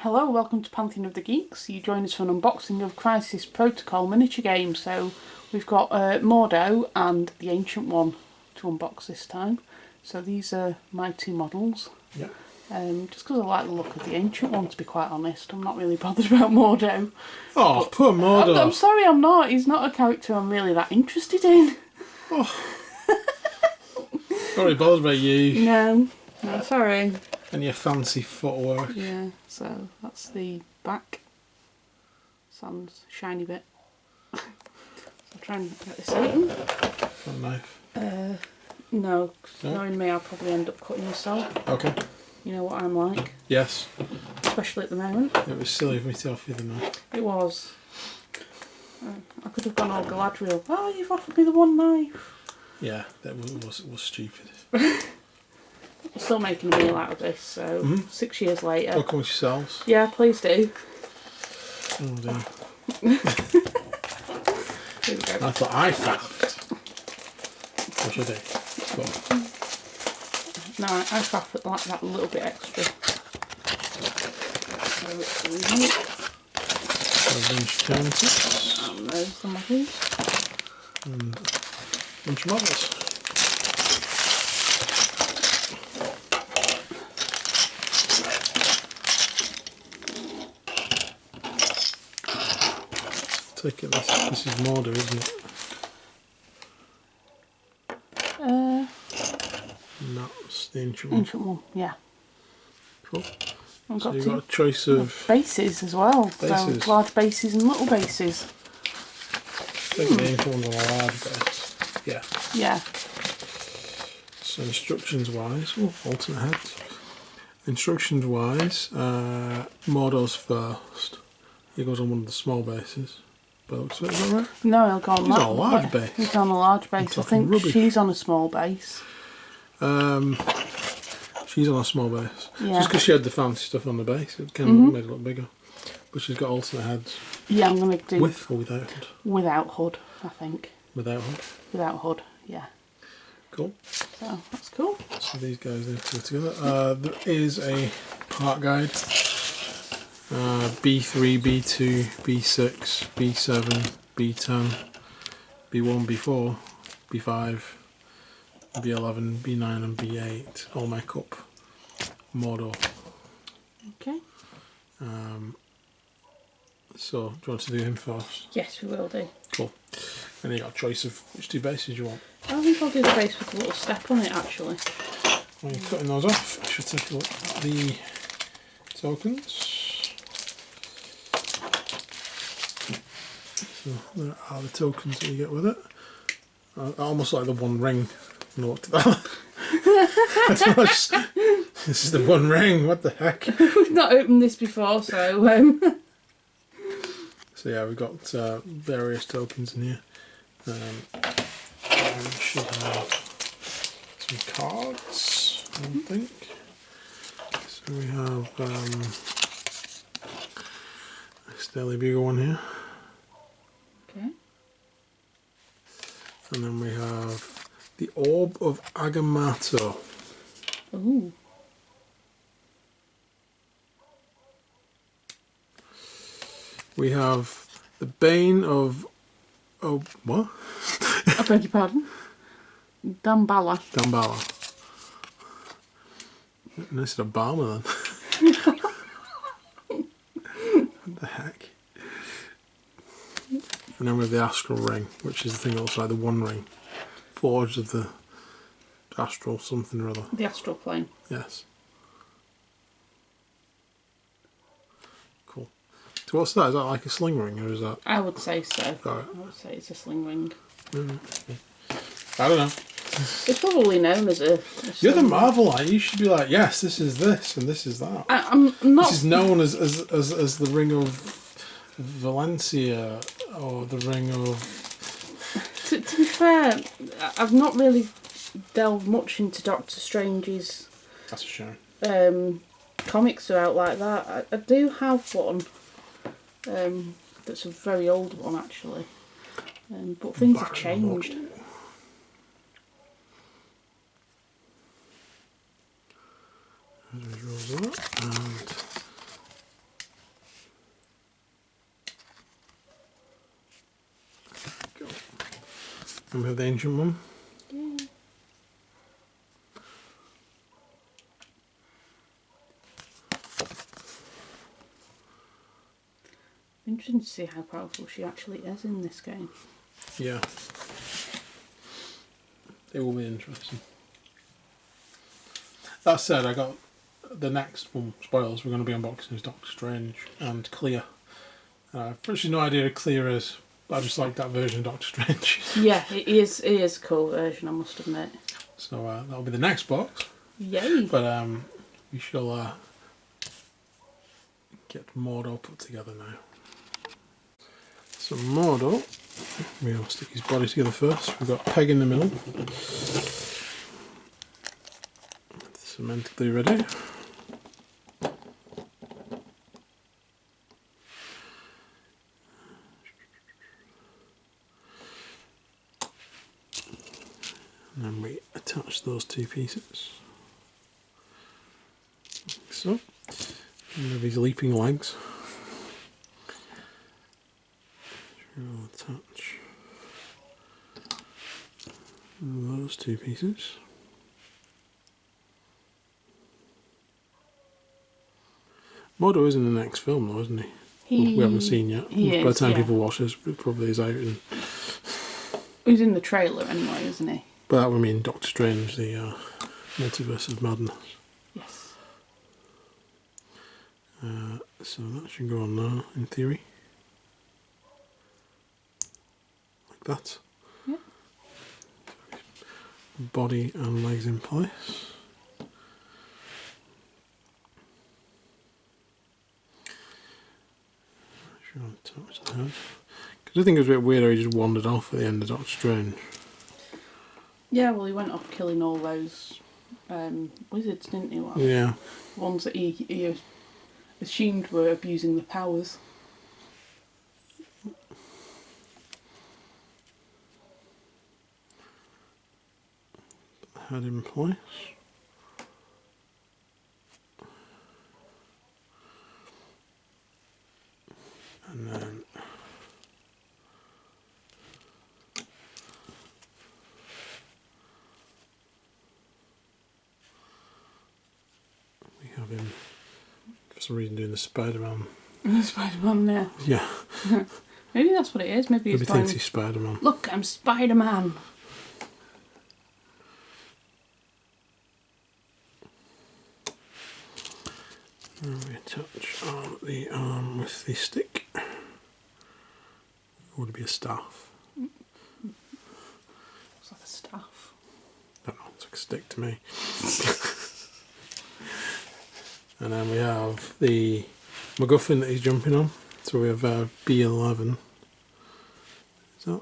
Hello, welcome to Pantheon of the Geeks. You join us for an unboxing of Crisis Protocol miniature game. So we've got Mordo and the Ancient One to unbox this time. So these are my two models. Yeah. Just because I like the look of the Ancient One, to be quite honest. I'm not really bothered about Mordo. Oh, poor Mordo. I'm sorry, I'm not. He's not a character I'm really that interested in. Oh. Not really bothered by you. No, sorry. And your fancy footwork. Yeah, so that's the back. Sans shiny bit. So I'll try and get this open. A knife. No, cause knowing me, I'll probably end up cutting myself. Okay. You know what I'm like. Yes. Especially at the moment. It was silly of me to offer you the knife. It was. I could have gone all Galadriel. Oh, you've offered me the one knife. Yeah, that was stupid. We're still making a meal out of this, so 6 years later. Welcome with yourselves. Yeah, please do. Oh dear. Here we go. I thought I faffed. What should I do? No, I faff it like that a little bit extra. So it's A bunch of counters. and there's the models. And a bunch of models. Take it, this is Mordo, isn't it? And that's the Ancient One. Ancient One, yeah. Cool. I've So got you've two got a choice of bases as well. bases. So large bases and little bases. I think the Ancient One's on a large base. Yeah. Yeah. So instructions wise, alternate heads. Instructions wise, Mordo's first. He goes on one of the small bases. By the looks of it, is that right? No, he'll go on He's that. on a large base. He's on a large base. I think rubbish. she's on a small base. She's on a small base. Yeah. Just because she had the fancy stuff on the base, it kind of made it look bigger. But she's got alternate heads. Yeah, I'm going to do With or without hood? without hood, I think. Without hood. Without hood, yeah. Cool. So that's cool. So these guys need to go together. There is a part guide. B3, B2, B6, B7, B10, B1, B4, B5, B11, B9 and B8 all make up Mordo. Okay. So do you want to do him first? Yes, we will do. Cool. And then you got a choice of which two bases you want. I think I'll do the base with a little step on it, actually. When you're cutting those off, I should take a look at the tokens. So there are the tokens that you get with it. I almost like the One Ring. I looked at that. I don't know, this is the One Ring. What the heck? We've not opened this before, so So yeah, we've got various tokens in here. And we should have some cards, I think. So we have this Daily Bugle one here. okay. And then we have the Orb of Agamotto. Ooh. We have the Bane of... Oh, what? I beg your pardon. Damballa. Damballa. Nice to Obama then. What the heck? And then we have the Astral Ring, which is the thing that looks like the One Ring. Forged of the Astral something or other. The astral plane. Yes. Cool. So what's that? Is that like a sling ring or is that... I would say so. Alright. I would say it's a sling ring. I don't know. It's probably known as a You're the sling ring. Marvelite. You should be like, yes, this is this and this is that. I'm not. This is known as the Ring of Valencia or the Ring of... To be fair, I've not really delved much into Doctor Strange's That's a shame. comics are out like that. I do have one that's a very old one actually, but things have changed. There's rolls of that, and And we have the ancient one. Yeah. Interesting to see how powerful she actually is in this game. Yeah. It will be interesting. That said, I got the next one, spoilers, we're going to be unboxing is Doctor Strange and Clear. I've actually no idea who Clear is, but I just like that version of Doctor Strange. Yeah, it is a cool version, I must admit. So that'll be the next box. Yay! But we shall get Mordo put together now. So Mordo, we'll stick his body together first. We've got Peg in the middle. Cemented ready. And then we attach those two pieces. Like so. And we have his leaping legs. We'll attach those two pieces. Mordo is in the next film though, isn't he? We haven't seen yet. By the time people watch this, it probably is out. He's in the trailer anyway, isn't he? But that would mean Doctor Strange, the Multiverse of Madness. Yes. So that should go on now, in theory. Like that. Yep. Body and legs in place. Sure, touch the head. Because I think it was a bit weird how he just wandered off at the end of Doctor Strange. Yeah, well, he went off killing all those wizards, didn't he? Well, Yeah. ones that he assumed were abusing the powers. Put the head in place. And then we have him for some reason doing the Spider-Man. Spider-Man, yeah. Yeah. Maybe that's what it is. Maybe Maybe he's thinks going, he's Spider-Man. look, I'm Spider-Man. And we attach the arm with the stick. Would it be a staff? Looks like a staff. I don't know, it's like a stick to me. And then we have the MacGuffin that he's jumping on. So we have B11. Is that?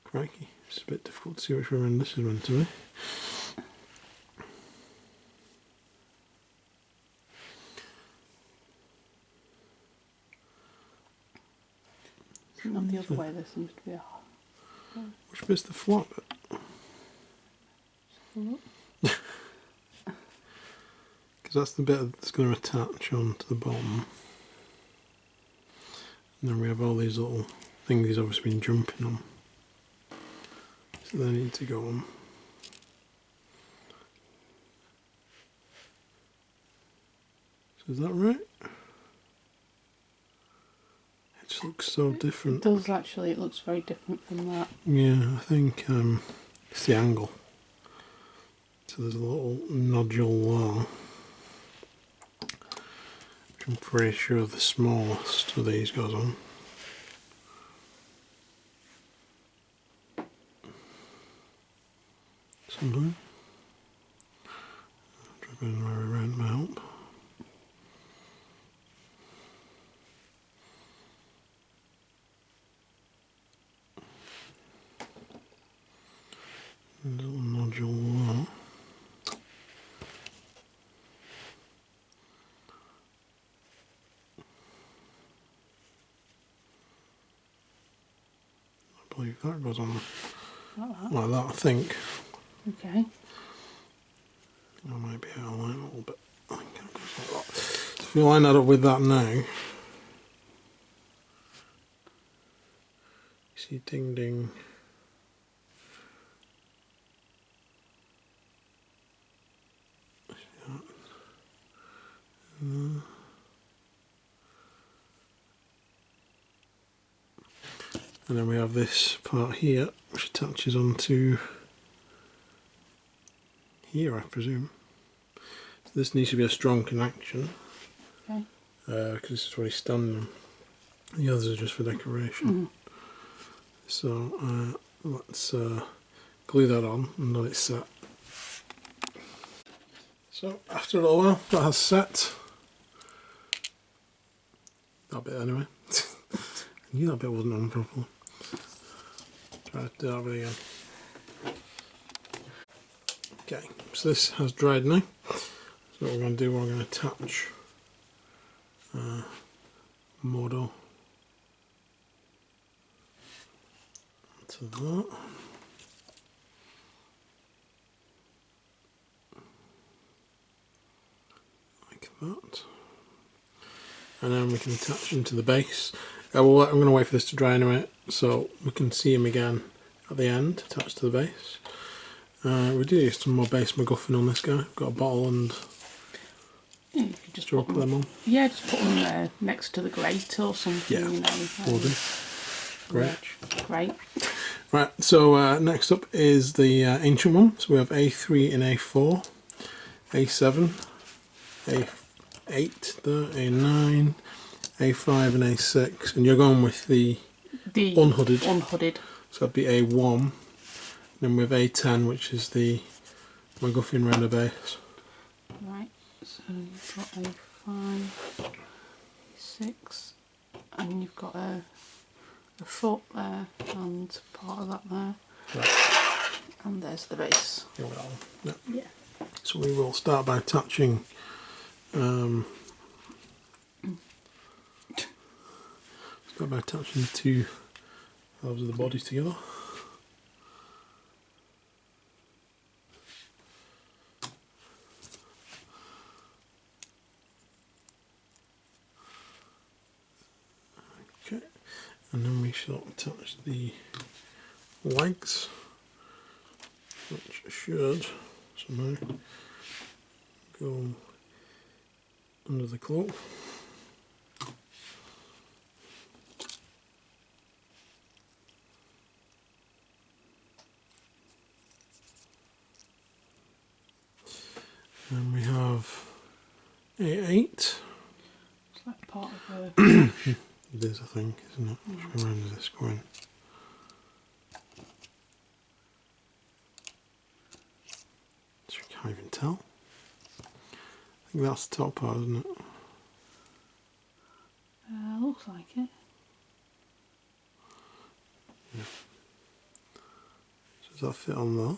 Crikey, it's a bit difficult to see which one this is meant to be. Not the other way, there seems to be a... Which bit's the flat bit? Because that's the bit that's going to attach onto the bottom. And then we have all these little things he's obviously been jumping on. So they need to go on. So is that right? It just looks so different. It does actually, it looks very different from that. Yeah, I think it's the angle. So there's a little nodule there. Which I'm pretty sure the smallest of these goes on. Somehow. Drop in where we rent my help. Little nodule there. I believe that goes on like that, I think. Okay. I might be out of line a little bit. I think it goes like that. So if we line that up with that now, you see ding ding. And then we have this part here, which attaches onto here, I presume. So this needs to be a strong connection, Okay. because this is where he's standing. The others are just for decoration. So let's glue that on and let it set. So after a little while, that has set. That bit anyway. I knew that bit wasn't on properly. Try to do that bit again. Okay, so this has dried now. So what we're going to do, we're going to attach Mordo to that. Like that. And then we can attach into the base. I'm going to wait for this to dry anyway, so we can see him again at the end, attached to the base. We do use some more base MacGuffin on this guy. We've got a bottle and Yeah, you can just put them on. Yeah, just put them next to the grate or something. Yeah, you know, will do. Great. Great. Right, so next up is the ancient one. So we have A3 and A4, A7, A8, A9, A5 and A6, and you're going with the unhooded. Unhooded. So that'd be A1. Then we have A10, which is the MacGuffin render base. Right, so you've got A5, A6, and you've got a foot there, and part of that there. Right. And there's the base. Yeah. Yeah. So we will start by attaching the two halves of the body together. Okay, and then we shall attach the legs, which should somehow go under the cloak. Then we have A8. It's like part of the... It is, I think, isn't it? Which way around is this going? So we can't even tell. I think that's the top part, isn't it? Looks like it. Yeah. So does that fit on that?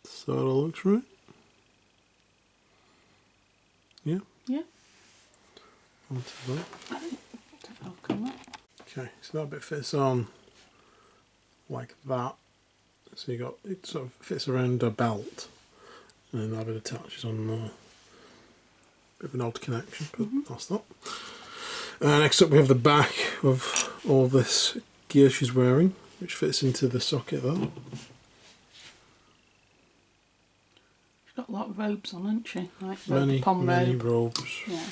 So it all looks right? Yeah? Yeah. Onto that. I don't know, come on. Okay, so that bit fits on like that. So you got, it sort of fits around a belt, and then that bit attaches on there. Bit of an odd connection, but that's that. Next up we have the back of all this gear she's wearing, which fits into the socket there. She's got a lot of robes on, hasn't she? Like Many robe. robes. Yeah.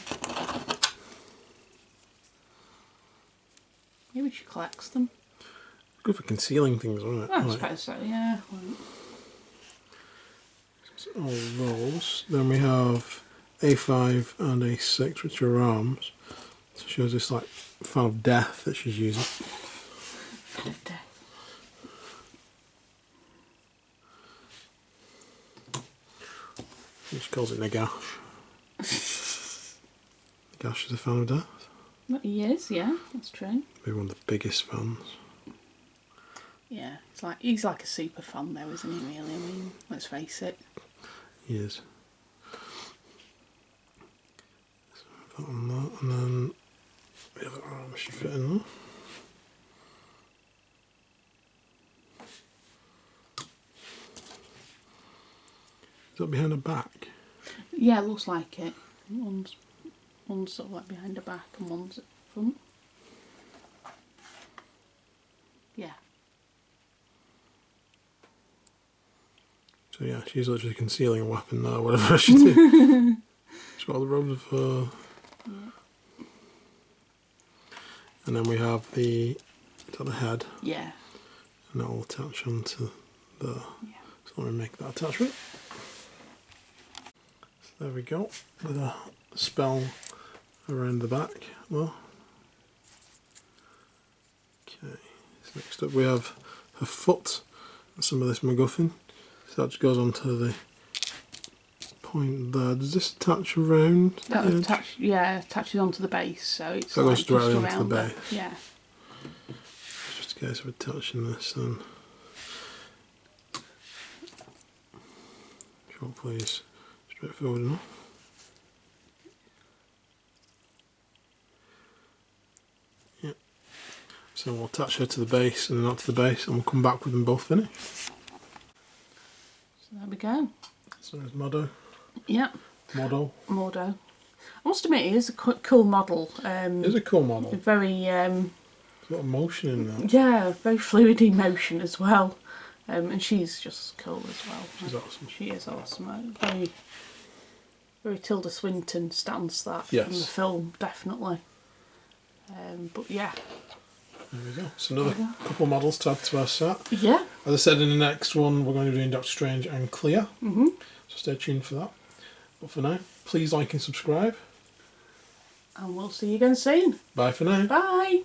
Maybe she collects them. Good for concealing things, isn't it? I suppose so, yeah. So all those. Then we have A5 and A6, which are arms. So she has this like fan of death that she's using. Fan of death. She calls it Nagash. Nagash is a fan of death. Well, he is, yeah, that's true. Maybe one of the biggest fans. Yeah, he's like a super fan though, isn't he, really? I mean, let's face it. He is. So that on that, and then the other arm should fit in there. Is that behind her back? Yeah, looks like it. One's sort of like behind her back and one's at the front. So yeah, she's literally concealing a weapon there, whatever she did. She's got all the robes of fur. Yeah. And then we have the head. Yeah. And that will attach onto there. Yeah. So let me make that attachment. So there we go, with a spell around the back. Well, okay. So next up we have her foot and some of this MacGuffin. So that just goes onto the point there. Does this attach around? That attaches onto the base, so it's that goes directly just onto around the base. Yeah. Just a case of attaching this then. Hopefully it's straightforward enough. Yeah. So we'll attach her to the base and then not to the base, and we'll come back with them both finished. So there we go. So there's Mordo. Yeah. Mordo. Mordo. I must admit, it is a cool model. It is a cool model. Very. There's a lot of motion in there. Yeah, very fluid emotion as well. And she's just cool as well. She's awesome. She is awesome. Very, very Tilda Swinton stance that Yes. from the film, definitely. But yeah. There we go. So another couple of models to add to our set. Yeah. As I said, in the next one we're going to be doing Doctor Strange and Clea. So stay tuned for that. But for now, please like and subscribe. And we'll see you again soon. Bye for now. Bye.